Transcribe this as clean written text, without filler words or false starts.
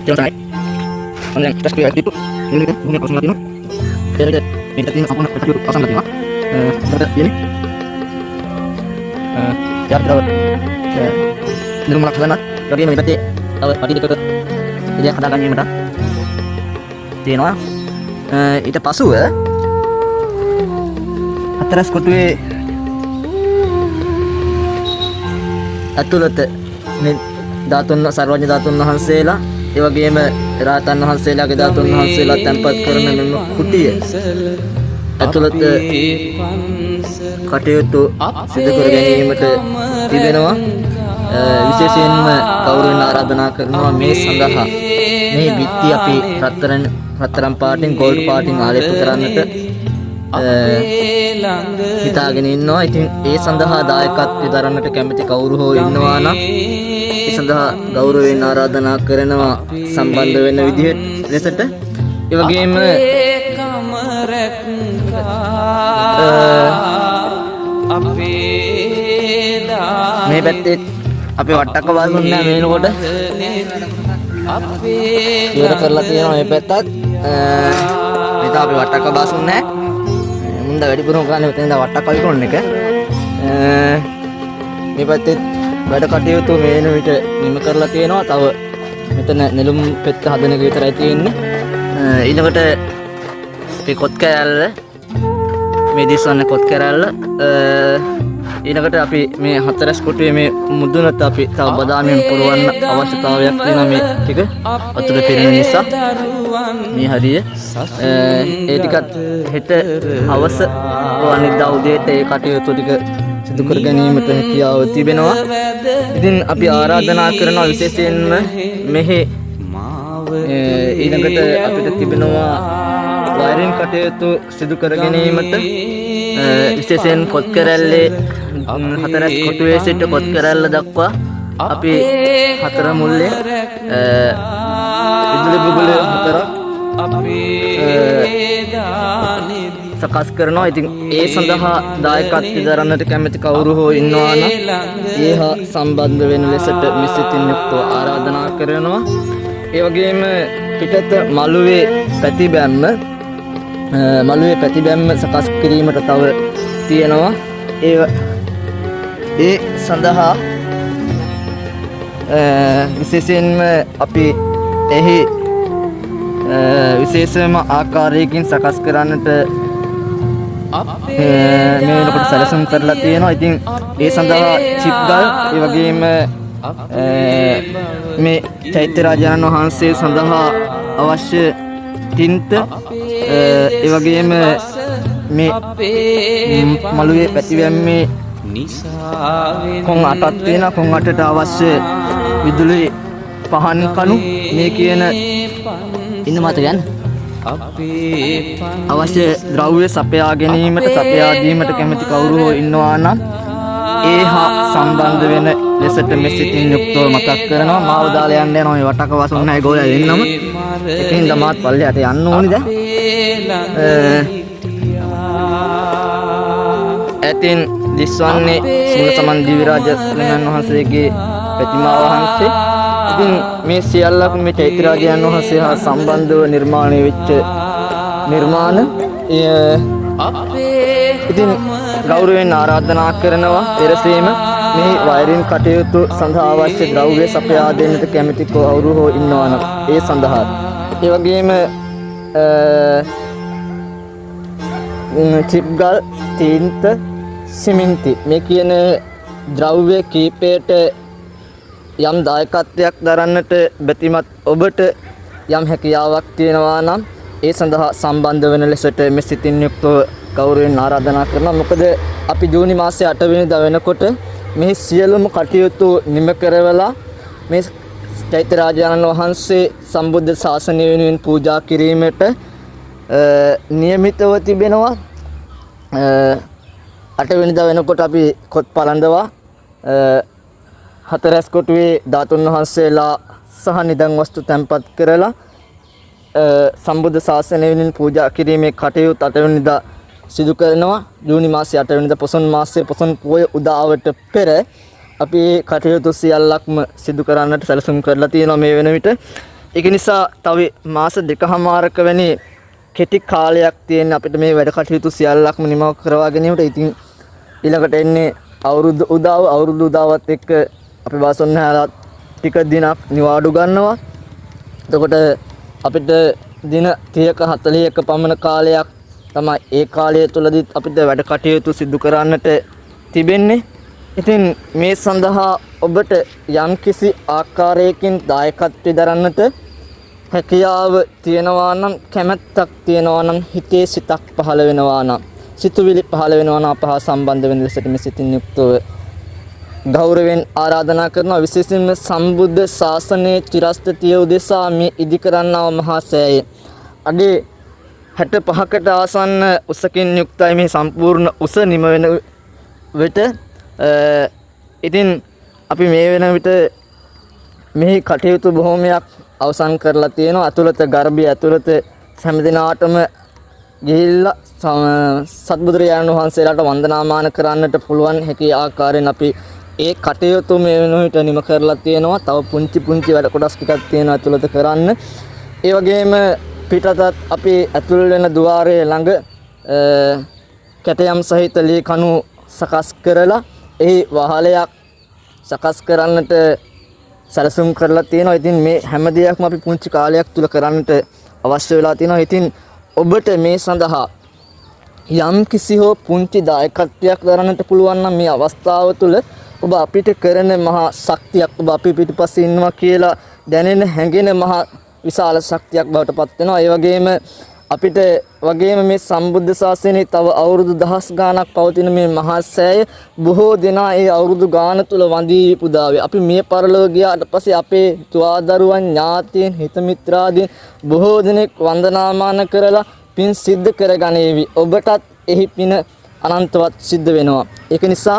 Selesai. Kemudian kita sekitar itu ini punya kosong latino. Jadi ini latino apa nak kita pasang latino. Ini. Ya kita di rumah laksana. Jadi ini berarti padi dekat dia kadakan ini merah. Tino. Itu pasu ya. Atas kotuwe අතුලත මේ ධාතුන් සර්වඥ ධාතුන් වහන්සේලා ඒ වගේම රාතන් වහන්සේලාගේ ධාතුන් වහන්සේලා තැන්පත් කරන මෙම කුටිය අතුලත කටයුතු සිදු කර ගැනීමට තිබෙනවා විශේෂයෙන්ම කවුරුන් ආරාධනා කරනවා මේ සඳහා මේ බිත්ති අපි රත්තරන් පාටින් ගෝල්ඩ් පාටින් ආලේප කරන්නට හිතාගෙන ඉන්නවා. ඉතින් ඒ සඳහා දායකත්වය දරන්නට කැමති කවුරු හෝ ඉන්නවා නම් ඒ සඳහා ගෞරවයෙන් ආරාධනා කරනවා සම්බන්ධ වෙන විදිහට ලෙසට. ඒ වගේම මේ පැත්තේ අපි වට්ටක්ක වාසුන් නැහැ මේනකොට ඉවර කරලා තියෙනවා මේ පැත්තත්. මෙතන අපි වට්ටක්ක වාසුන් නැහැ. මුන්ද වැඩිපුරම කරන්නේ මෙතන ඉඳලා වට්ටක්ක විකුණන එක. මේ පැත්තේ වැඩ කටයුතු මේන විට නිම කරලා තියෙනවා. තව මෙතන නෙළුම් පෙත්ත හදන එක විතරයි තියෙන්නේ. ඊළඟට අපි කොත් කෑල්ල මේ දිස්වන්න කොත් කෑල්ල ඊළඟට අපි මේ හතරස් කොටුවේ මේ මුදුනට අපි තව බදාමියෙන් පුරවන්න අවශ්‍යතාවයක් තියෙනවා මේ ටික වතුර පිරෙන නිසා. මේ හරිය ඒ ටිකත් හෙට හවස අනිද්දා උදේට ඒ කටයුතු ටික සිදු කර ගැනීමට හැකියාව තිබෙනවා. ඉතින් අපි ආරාධනා කරනවා විශේෂයෙන්ම මෙහි ඊළඟට අපිට තිබෙනවා වයරින් කටයුතු සිදු කර ගැනීමට විශේෂයෙන් කොත් කැරැල්ලේ හතරස් කොටුවේ සිට කොත් කැරැල්ල දක්වා අපි හතර මුල්ලේ විදුලි බුබුල හතරක් සකස් කරනවා. ඉතින් ඒ සඳහා දායකත්වය දරන්නට කැමති කවුරු හෝ ඉන්නවා නම් ඒ හා සම්බන්ධ වෙන ලෙසට මිසිතින් යුක්තව ආරාධනා කරනවා. ඒ වගේම පිටත මළුවේ පැතිබැම්ම සකස් කිරීමට තව තියෙනවා. ඒ සඳහා විශේෂයෙන්ම අපි එහි විශේෂම ආකාරයකින් සකස් කරන්නට මේ වෙනකොට සැලසුම් කරලා තියෙනවා. ඉතින් ඒ සඳහා චිප් ගල් ඒ වගේම මේ චෛත්‍ය රාජානන් වහන්සේ සඳහා අවශ්‍ය තින්ත ඒ වගේම මේ මළුවේ පැතිවැම්මේ කොන් 8ක් තියෙනවා. කොන් 8ට අවශ්‍ය විදුලි පහන් කණු මේ කියන ඉන්න මත ගන්න අවශ්‍ය ද්‍රව්‍ය සපයා ගැනීමට සපයා දීමට කැමති කවුරු හෝ ඉන්නවා නම් ඒ හා සම්බන්ධ වෙන ලෙසට මෙසිතින් යුක්තව මතක් කරනවා. මාව දාලා යන්න යනවා මේ වටක වසුන් නැහැ ගෝලයා දෙන්නම. ඉතින් දමාත් පල්ලයට යන්න ඕනි දැන්. ඇතින් දිස්වන්නේ සුල සමන් දිවිරාජ වහන්සේගේ ප්‍රතිමා වහන්සේ. ඉතින් මේ සියල්ලක් මේ චෛත්‍ය රාජයන් වහන්සේ හා සම්බන්ධව නිර්මාණය වෙච්ච නිර්මාණ. ඉතින් ගෞරවයෙන් ආරාධනා කරනවා පෙරසීම මේ වයරින් කටයුතු සඳහා අවශ්‍ය ද්‍රව්‍ය සපයා දෙන්නට කැමති කවුරු හෝ ඉන්නවා නම් ඒ සඳහා. ඒ වගේම චිප් ගල්, තීන්ත, සිමෙන්ති මේ කියන ද්‍රව්‍ය කීපයට යම් දායකත්වයක් දරන්නට බැතිමත් ඔබට යම් හැකියාවක් තියෙනවා නම් ඒ සඳහා සම්බන්ධ වෙන ලෙසට මෙසිතින් යුක්තව ගෞරවයෙන් ආරාධනා කරනවා. මොකද අපි ජූනි මාසයේ 8 වෙනිදා වෙනකොට මේ සියලුම කටයුතු නිම කරවලා මේ චෛත්‍ය රාජානන් වහන්සේ සම්බුද්ධ ශාසනය වෙනුවෙන් පූජා කිරීමට නියමිතව තිබෙනවා. 8 වෙනිදා වෙනකොට අපි කොත් පළඳවා හතරස් කොටුවේ ධාතුන් වහන්සේලා සහ නිදන් වස්තු තැන්පත් කරලා සම්බුද්ධ ශාසනය වෙනුවෙන් පූජා කිරීමේ කටයුතු 8 වෙනිදා සිදු කරනවා. ජූනි මාසයේ 8 වෙනිදා පොසොන් මාසයේ පොසොන් පොය උදාවට පෙර අපි කටයුතු සියල්ලක්ම සිදු කරන්නට සැලසුම් කරලා තියෙනවා මේ වෙන විට. ඒක නිසා තව මාස දෙකමාරක වැනි කෙටි කාලයක් තියෙන අපිට මේ වැඩ කටයුතු සියල්ලක්ම නිමව කරවා ගැනීමට. ඉතින් ඊළඟට එන්නේ අවුරුදු උදාවත් එක්ක අපි වාසොන්නහලා ටික දිනක් නිවාඩු ගන්නවා. එතකොට අපිට දින 30ක 40ක පමණ කාලයක් තමයි ඒ කාලය තුලදී අපිට වැඩ කටයුතු සිදු කරන්නට තිබෙන්නේ. ඉතින් මේ සඳහා ඔබට යම්කිසි ආකාරයකින් දායකත්වය දරන්නට හැකියාව තියෙනවා නම්, කැමැත්තක් තියෙනවා නම්, හිතේ සිතක් පහළ වෙනවා නම්, සිතුවිලි පහළ වෙනවා නම් අප හා සම්බන්ධ වෙන ලෙසට මේ සිතින් යුක්තව ගෞරවයෙන් ආරාධනා කරනවා. විශේෂයෙන්ම සම්බුද්ධ ශාසනයේ චිරස්ථිතිය උදෙසා මේ ඉදි කරන්නා මහා සෑය අඩි 65කට ආසන්න උසකින් යුක්තයි මේ සම්පූර්ණ උස නිම වෙන විට. ඉතින් අපි මේ වෙන විට මෙහි කටයුතු බොහෝමයක් අවසන් කරලා තියෙනවා. ඇතුළත ගර්භය ඇතුළත හැම දිනාටම ගිහිල්ලා සත්බුදුරජාණන් වහන්සේලාට වන්දනාමාන කරන්නට පුළුවන් හැකි ආකාරයෙන් අපි ඒ කටයුතු මේ වෙන විට නිම කරලා තියෙනවා. තව පුංචි වැඩ කොටස් ටිකක් තියෙනවා ඇතුළත කරන්න. ඒ වගේම පිටතත් අපි ඇතුල් වෙන ద్వාරයේ ළඟ කැටයම් සහිත ලී කණු සකස් කරලා එහි වහලයක් සකස් කරන්නට සැලසුම් කරලා තියෙනවා. ඉතින් මේ හැම දෙයක්ම අපි පුංචි කාලයක් තුල කරන්නට අවශ්‍ය වෙලා තියෙනවා. ඉතින් ඔබට මේ සඳහා යම් කිසි හෝ පුංචි දායකත්වයක් දරන්නට පුළුවන් නම් මේ අවස්ථාව තුල ඔබ අපිට කරන මහා ශක්තියක්, ඔබ අපි පිටුපස්සේ ඉන්නවා කියලා දැනෙන හැඟෙන මහා විශාල ශක්තියක් බවට පත් වෙනවා. ඒ වගේම අපිට වගේම මේ සම්බුද්ධ ශාසනයේ තව අවුරුදු දහස් ගාණක් පවතින මේ මහා සෑය බොහෝ දෙනා ඒ අවුරුදු ගාණ තුල වඳී පුදාවේ. අපි මේ පරලොව ගියාට පස්සේ අපේ තුවාදරුවන්, ඥාතීන්, හිත මිත්‍රාදීන් බොහෝ දෙනෙක් වන්දනාමාන කරලා පින් සිද්ධ කරගනීවි. ඔබටත් එහි පින අනන්තවත් සිද්ධ වෙනවා. ඒක නිසා